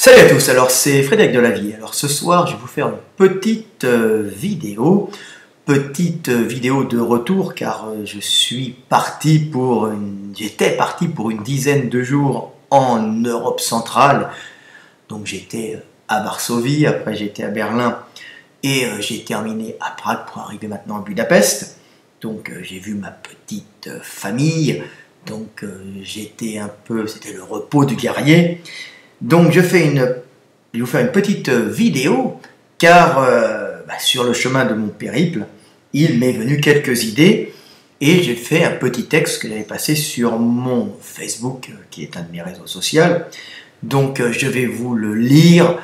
Salut à tous, alors c'est Frédéric de la Vie. Alors ce soir je vais vous faire une petite vidéo de retour car j'étais parti pour une dizaine de jours en Europe centrale. Donc j'étais à Varsovie, après j'étais à Berlin et j'ai terminé à Prague pour arriver maintenant à Budapest. Donc j'ai vu ma petite famille, donc c'était le repos du guerrier. Donc je vais vous faire une petite vidéo car sur le chemin de mon périple, il m'est venu quelques idées et j'ai fait un petit texte que j'avais passé sur mon Facebook qui est un de mes réseaux sociaux. Donc je vais vous le lire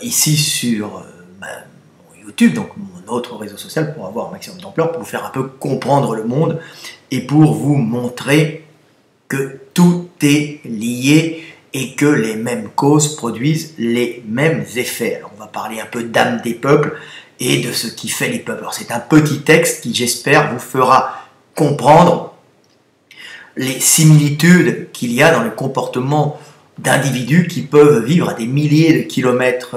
ici sur mon YouTube, donc mon autre réseau social, pour avoir un maximum d'ampleur, pour vous faire un peu comprendre le monde et pour vous montrer que tout est lié et que les mêmes causes produisent les mêmes effets. Alors on va parler un peu d'âme des peuples et de ce qui fait les peuples. Alors c'est un petit texte qui, j'espère, vous fera comprendre les similitudes qu'il y a dans le comportement d'individus qui peuvent vivre à des milliers de kilomètres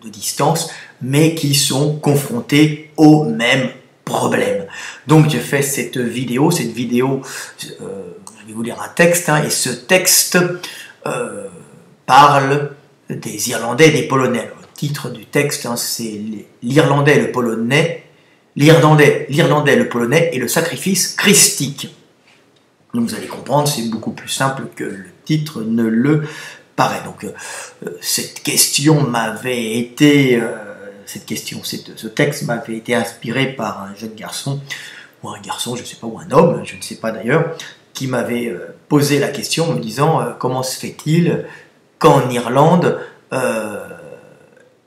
de distance, mais qui sont confrontés aux mêmes problèmes. Donc j'ai fait cette vidéo, je vais vous lire un texte, et ce texte parle des Irlandais et des Polonais. Le titre du texte, c'est l'Irlandais, le Polonais, le Polonais et le sacrifice christique. Donc vous allez comprendre, c'est beaucoup plus simple que le titre ne le paraît. Donc cette question m'avait été, ce texte m'avait été inspiré par un jeune garçon, ou un garçon, je ne sais pas, ou un homme, je ne sais pas d'ailleurs, qui m'avait posé la question me disant comment se fait-il qu'en Irlande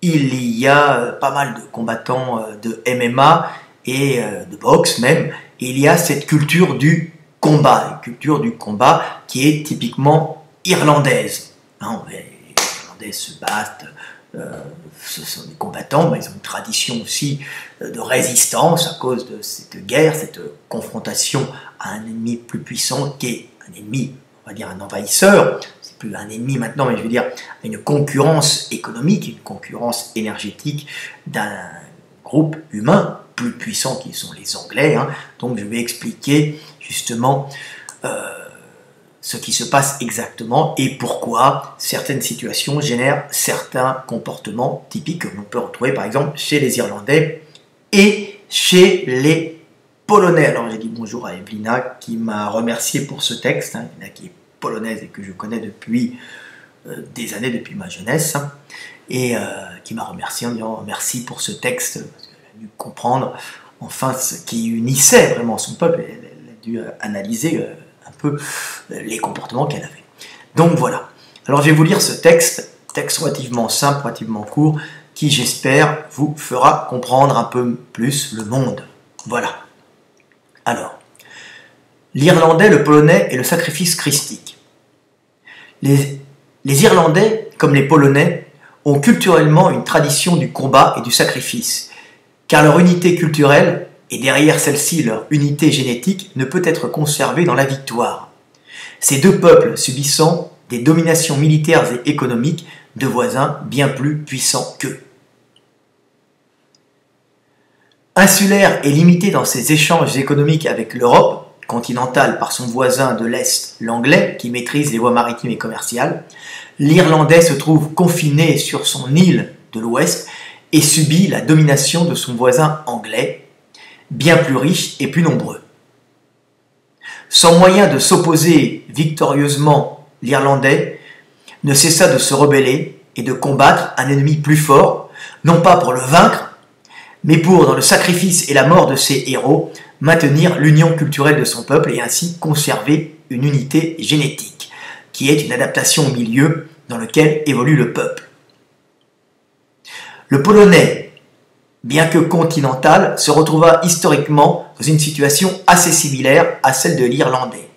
il y a pas mal de combattants de MMA et de boxe même, et il y a cette culture du combat, qui est typiquement irlandaise. Les Irlandais se battent, ce sont des combattants, mais ils ont une tradition aussi de résistance à cause de cette guerre, cette confrontation à un ennemi plus puissant qui est un ennemi, on va dire un envahisseur. C'est plus un ennemi maintenant, mais je veux dire une concurrence économique, une concurrence énergétique d'un groupe humain plus puissant qui sont les Anglais. Donc je vais expliquer justement ce qui se passe exactement et pourquoi certaines situations génèrent certains comportements typiques que l'on peut retrouver par exemple chez les Irlandais et chez les Polonais. Alors j'ai dit bonjour à Evelina qui m'a remercié pour ce texte, Evelina qui est polonaise et que je connais depuis des années, depuis ma jeunesse, et qui m'a remercié en disant merci pour ce texte, parce qu'elle a dû comprendre enfin ce qui unissait vraiment son peuple, elle a dû analyser un peu les comportements qu'elle avait. Donc voilà, alors je vais vous lire ce texte relativement simple, relativement court, qui j'espère vous fera comprendre un peu plus le monde. Voilà. Alors, l'Irlandais, le Polonais et le sacrifice christique. Les Irlandais, comme les Polonais, ont culturellement une tradition du combat et du sacrifice, car leur unité culturelle, et derrière celle-ci leur unité génétique, ne peut être conservée dans la victoire. Ces deux peuples subissant des dominations militaires et économiques de voisins bien plus puissants qu'eux. Insulaire et limité dans ses échanges économiques avec l'Europe, continentale par son voisin de l'Est, l'Anglais, qui maîtrise les voies maritimes et commerciales, l'Irlandais se trouve confiné sur son île de l'Ouest et subit la domination de son voisin anglais, bien plus riche et plus nombreux. Sans moyen de s'opposer victorieusement, l'Irlandais ne cessa de se rebeller et de combattre un ennemi plus fort, non pas pour le vaincre, mais pour, dans le sacrifice et la mort de ses héros, maintenir l'union culturelle de son peuple et ainsi conserver une unité génétique, qui est une adaptation au milieu dans lequel évolue le peuple. Le Polonais, bien que continental, se retrouva historiquement dans une situation assez similaire à celle de l'Irlandais.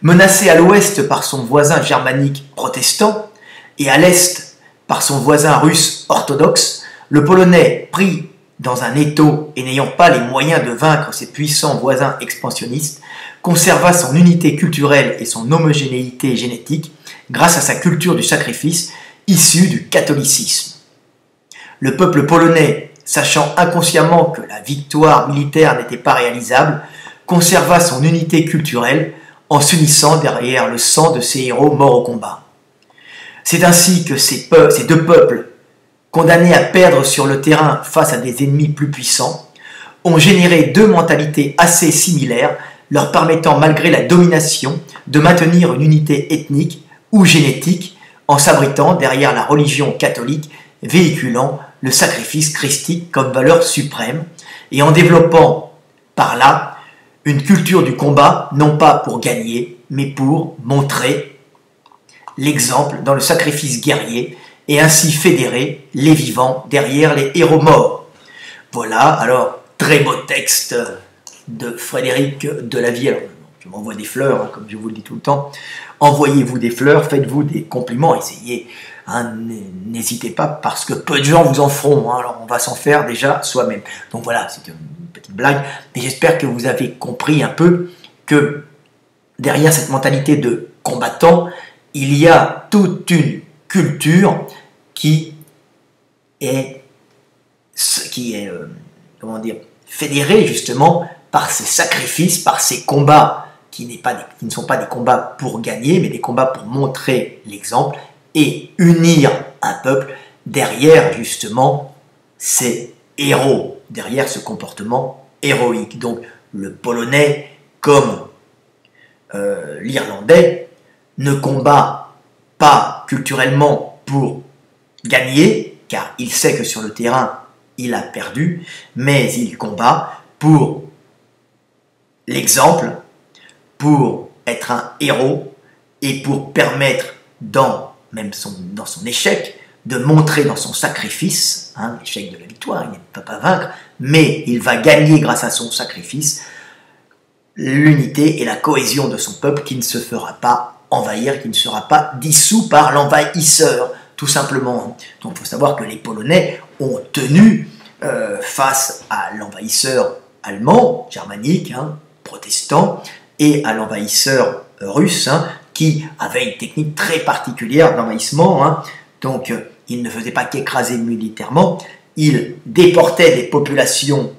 Menacé à l'ouest par son voisin germanique protestant et à l'est par son voisin russe orthodoxe, le Polonais, pris dans un étau et n'ayant pas les moyens de vaincre ses puissants voisins expansionnistes, conserva son unité culturelle et son homogénéité génétique grâce à sa culture du sacrifice issus du catholicisme. Le peuple polonais, sachant inconsciemment que la victoire militaire n'était pas réalisable, conserva son unité culturelle en s'unissant derrière le sang de ses héros morts au combat. C'est ainsi que ces deux peuples, condamnés à perdre sur le terrain face à des ennemis plus puissants, ont généré deux mentalités assez similaires, leur permettant, malgré la domination, de maintenir une unité ethnique ou génétique en s'abritant derrière la religion catholique, véhiculant le sacrifice christique comme valeur suprême et en développant par là une culture du combat, non pas pour gagner, mais pour montrer l'exemple dans le sacrifice guerrier et ainsi fédérer les vivants derrière les héros morts. Voilà, alors, très beau texte de Frédéric Delavier. Alors, je m'envoie des fleurs, hein, comme je vous le dis tout le temps. Envoyez-vous des fleurs, faites-vous des compliments, essayez. Hein, n'hésitez pas, parce que peu de gens vous en feront. Hein, alors, on va s'en faire déjà soi-même. Donc voilà, c'est une petite blague. Mais j'espère que vous avez compris un peu que derrière cette mentalité de combattant, il y a toute une culture qui est comment dire, fédérée justement par ces sacrifices, par ces combats qui ne sont pas des combats pour gagner, mais des combats pour montrer l'exemple et unir un peuple derrière justement ces héros, derrière ce comportement héroïque. Donc le Polonais comme l'Irlandais ne combat pas culturellement pour gagner, car il sait que sur le terrain, il a perdu, mais il combat pour l'exemple, pour être un héros et pour permettre, dans son échec, de montrer dans son sacrifice, hein, l'échec de la victoire, il ne peut pas vaincre, mais il va gagner grâce à son sacrifice l'unité et la cohésion de son peuple qui ne se fera pas envahir, qui ne sera pas dissous par l'envahisseur, tout simplement. Donc il faut savoir que les Polonais ont tenu face à l'envahisseur allemand, germanique, hein, protestant, et à l'envahisseur russe, hein, qui avait une technique très particulière d'envahissement. Hein. Donc il ne faisait pas qu'écraser militairement, il déportait des populations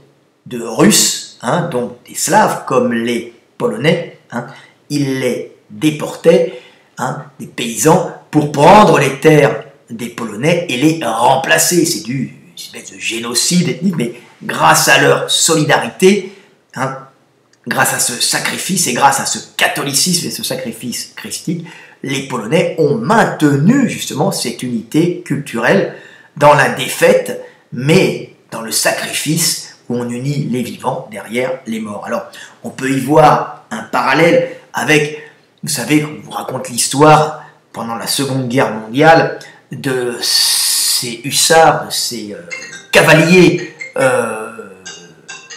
de Russes, hein, donc des Slaves comme les Polonais, hein, il les déportait, hein, des paysans, pour prendre les terres des Polonais et les remplacer. C'est une espèce de génocide ethnique, mais grâce à leur solidarité, hein, grâce à ce sacrifice et grâce à ce catholicisme et ce sacrifice christique, les Polonais ont maintenu justement cette unité culturelle dans la défaite, mais dans le sacrifice où on unit les vivants derrière les morts. Alors, on peut y voir un parallèle avec, vous savez, on vous raconte l'histoire pendant la Seconde Guerre mondiale de ces hussards, de ces cavaliers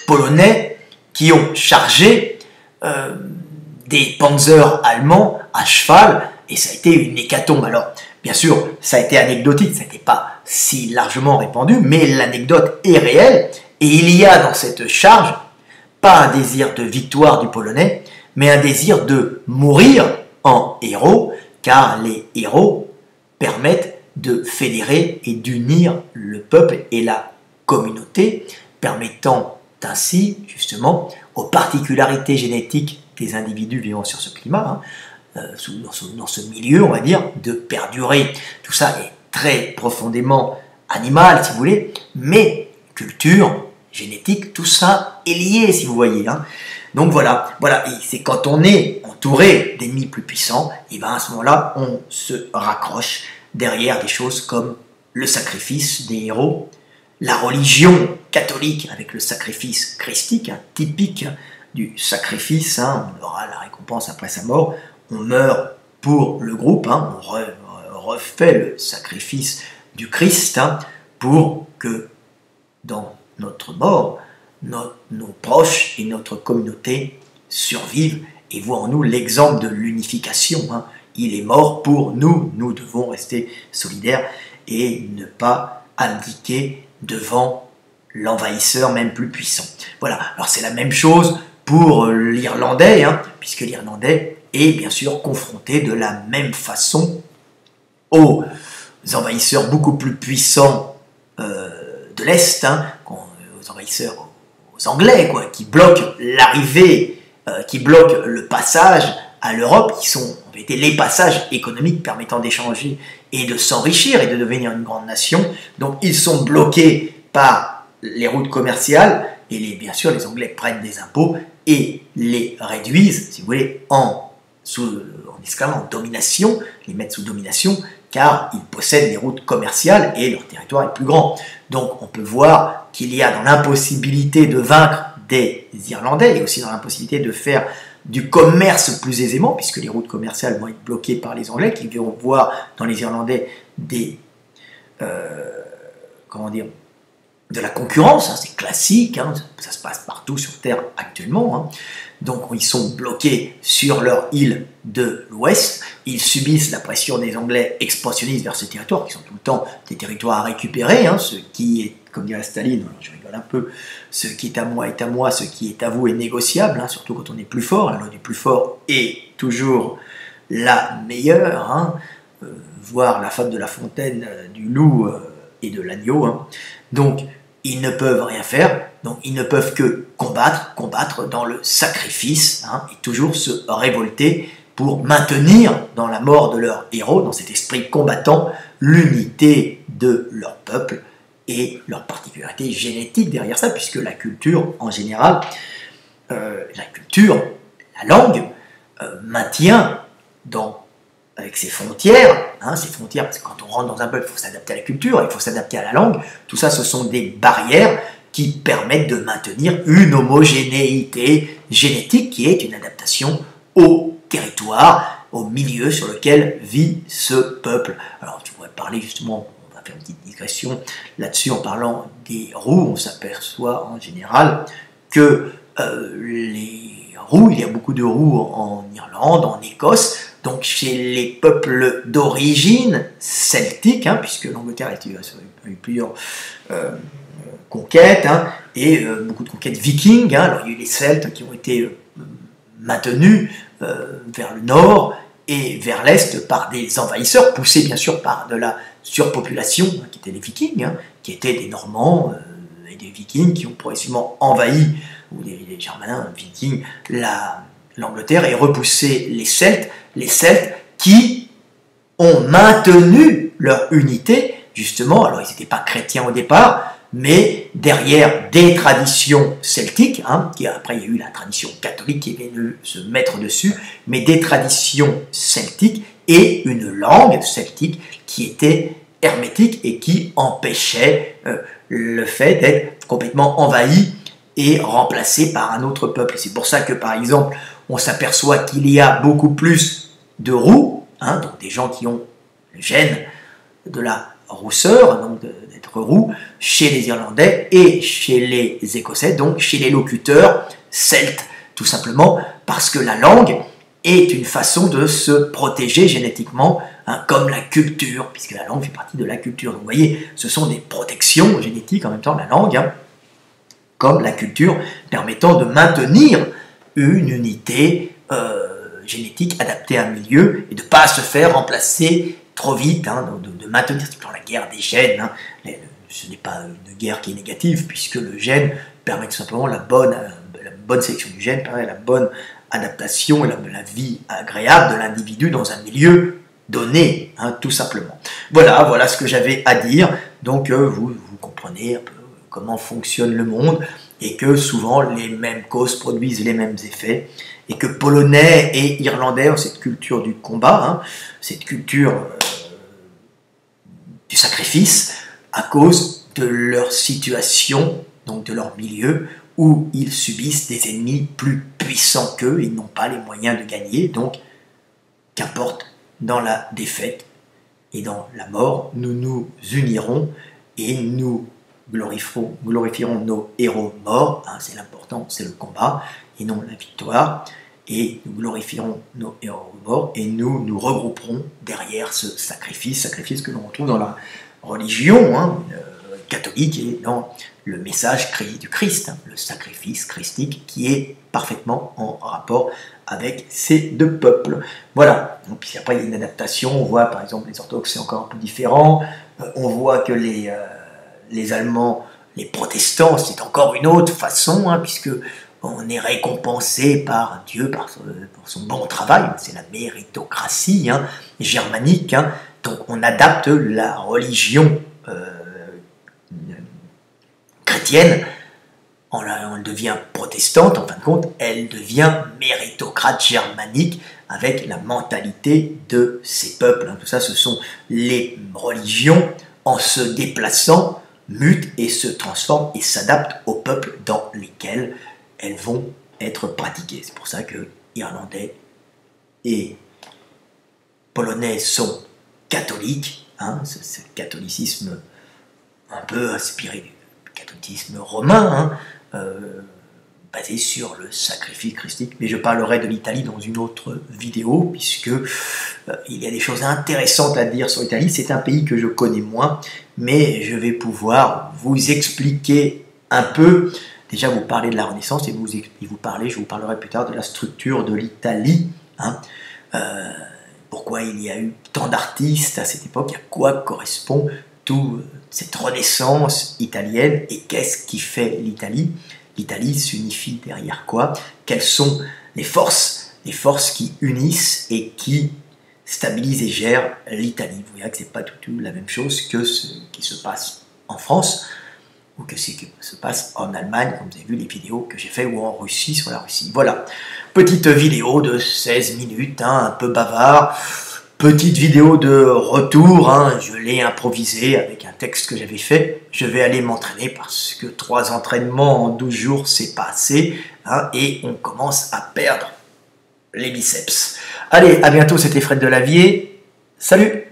polonais qui ont chargé des panzers allemands à cheval, et ça a été une hécatombe. Alors, bien sûr, ça a été anecdotique, ça n'était pas si largement répandu, mais l'anecdote est réelle, et il y a dans cette charge pas un désir de victoire du Polonais, mais un désir de mourir en héros, car les héros permettent de fédérer et d'unir le peuple et la communauté, permettant ainsi, justement, aux particularités génétiques des individus vivant sur ce climat, hein, dans ce milieu, on va dire, de perdurer. Tout ça est très profondément animal, si vous voulez, mais culture, génétique, tout ça est lié, si vous voyez. Hein. Donc voilà, et c'est quand on est entouré d'ennemis plus puissants, et bien à ce moment-là, on se raccroche derrière des choses comme le sacrifice des héros, la religion catholique avec le sacrifice christique, hein, typique du sacrifice, hein, on aura la récompense après sa mort, on meurt pour le groupe, hein, on refait le sacrifice du Christ, hein, pour que dans notre mort, nos proches et notre communauté survivent et voient en nous l'exemple de l'unification. Hein. Il est mort pour nous, nous devons rester solidaires et ne pas abdiquer devant l'envahisseur même plus puissant. Voilà, alors c'est la même chose pour l'Irlandais, hein, puisque l'Irlandais est bien sûr confronté de la même façon aux envahisseurs beaucoup plus puissants de l'Est, hein, aux envahisseurs, aux Anglais, quoi, qui bloquent l'arrivée, qui bloquent le passage à l'Europe, qui sont en vérité les passages économiques permettant d'échanger et de s'enrichir et de devenir une grande nation. Donc ils sont bloqués par les routes commerciales, et bien sûr les Anglais prennent des impôts et les réduisent, si vous voulez, en esclavage, en domination, les mettent sous domination, car ils possèdent les routes commerciales et leur territoire est plus grand. Donc on peut voir qu'il y a dans l'impossibilité de vaincre des Irlandais et aussi dans l'impossibilité de faire du commerce plus aisément, puisque les routes commerciales vont être bloquées par les Anglais, qui vont voir dans les Irlandais des de la concurrence, hein, c'est classique, hein, ça se passe partout sur Terre actuellement. Hein. Donc ils sont bloqués sur leur île de l'Ouest, ils subissent la pression des Anglais expansionnistes vers ces territoires, qui sont tout le temps des territoires à récupérer, hein, ce qui est, comme dirait Staline, je rigole un peu, ce qui est à moi, ce qui est à vous est négociable, hein, surtout quand on est plus fort, la loi du plus fort est toujours la meilleure, hein, voir la fable de La Fontaine, du loup et de l'agneau, hein. Donc ils ne peuvent rien faire, donc ils ne peuvent que combattre dans le sacrifice, hein, et toujours se révolter pour maintenir dans la mort de leur héros, dans cet esprit combattant, l'unité de leur peuple et leur particularité génétique derrière ça, puisque la culture en général, la langue, maintient avec ses frontières, parce que quand on rentre dans un peuple, il faut s'adapter à la culture, il faut s'adapter à la langue, tout ça ce sont des barrières qui permettent de maintenir une homogénéité génétique qui est une adaptation au territoire, au milieu sur lequel vit ce peuple. Alors tu pourrais parler justement, on va faire une petite digression là-dessus en parlant des roux, on s'aperçoit en général que les roux, il y a beaucoup de roux en Irlande, en Écosse, donc chez les peuples d'origine celtique, hein, puisque l'Angleterre a eu plusieurs conquêtes, hein, et beaucoup de conquêtes vikings. Hein. Alors il y a eu les Celtes qui ont été maintenus vers le nord et vers l'est par des envahisseurs, poussés bien sûr par de la surpopulation, hein, qui étaient des vikings, hein, qui étaient des Normands et des vikings qui ont progressivement envahi, ou des Germaniens, vikings, l'Angleterre et repoussé les Celtes qui ont maintenu leur unité, justement, alors ils n'étaient pas chrétiens au départ, mais derrière des traditions celtiques, hein, après il y a eu la tradition catholique qui est venue se mettre dessus, mais des traditions celtiques et une langue celtique qui était hermétique et qui empêchait le fait d'être complètement envahi et remplacé par un autre peuple. C'est pour ça que, par exemple, on s'aperçoit qu'il y a beaucoup plus de roux, hein, donc des gens qui ont le gène de la rousseur, donc d'être roux, chez les Irlandais et chez les Écossais, donc chez les locuteurs celtes, tout simplement parce que la langue est une façon de se protéger génétiquement, hein, comme la culture, puisque la langue fait partie de la culture. Donc vous voyez, ce sont des protections génétiques en même temps, la langue, hein, comme la culture, permettant de maintenir une unité génétique adaptée à un milieu et de ne pas se faire remplacer trop vite, hein, de maintenir, c'est dans la guerre des gènes, hein, ce n'est pas une guerre qui est négative, puisque le gène permet tout simplement la bonne sélection du gène, permet la bonne adaptation et la vie agréable de l'individu dans un milieu donné, hein, tout simplement. Voilà ce que j'avais à dire, donc vous comprenez un peu comment fonctionne le monde, et que souvent les mêmes causes produisent les mêmes effets, et que Polonais et Irlandais ont cette culture du combat, hein, cette culture du sacrifice, à cause de leur situation, donc de leur milieu, où ils subissent des ennemis plus puissants qu'eux, ils n'ont pas les moyens de gagner, donc qu'importe, dans la défaite et dans la mort, nous nous unirons et nous glorifierons nos héros morts, hein, c'est l'important, c'est le combat, et non la victoire, et nous glorifierons nos héros morts, et nous nous regrouperons derrière ce sacrifice que l'on retrouve dans la religion, hein, catholique et dans le message du Christ, hein, le sacrifice christique qui est parfaitement en rapport avec ces deux peuples. Voilà. Et puis après, il y a une adaptation. On voit, par exemple, les orthodoxes, c'est encore un peu différent. On voit que les Allemands, les protestants, c'est encore une autre façon, hein, puisque on est récompensé par Dieu pour son bon travail. C'est la méritocratie, hein, germanique. Hein. Donc on adapte la religion chrétienne, elle devient protestante, en fin de compte, elle devient méritocrate germanique avec la mentalité de ces peuples. Hein. Tout ça, ce sont les religions en se déplaçant, mutent et se transforment et s'adaptent aux peuples dans lesquels elles vont être pratiquées. C'est pour ça que Irlandais et Polonais sont catholiques, hein, ce catholicisme un peu inspiré du catholicisme romain, hein, basé sur le sacrifice christique. Mais je parlerai de l'Italie dans une autre vidéo, puisque il y a des choses intéressantes à dire sur l'Italie. C'est un pays que je connais moins, mais je vais pouvoir vous expliquer un peu. Déjà, vous parlez de la Renaissance et je vous parlerai plus tard de la structure de l'Italie. Hein. Pourquoi il y a eu tant d'artistes à cette époque, à quoi correspond toute cette renaissance italienne et qu'est-ce qui fait l'Italie? L'Italie s'unifie derrière quoi? Quelles sont les forces qui unissent et qui stabilisent et gèrent l'Italie? Vous verrez que ce n'est pas du tout la même chose que ce qui se passe en France ou que ce qui se passe en Allemagne, comme vous avez vu les vidéos que j'ai fait, ou en Russie, sur la Russie. Voilà, petite vidéo de 16 minutes, hein, un peu bavard, petite vidéo de retour, hein, je l'ai improvisé avec un texte que j'avais fait. Je vais aller m'entraîner parce que 3 entraînements en 12 jours, c'est pas assez, hein, et on commence à perdre les biceps. Allez, à bientôt, c'était Fred Delavier, salut!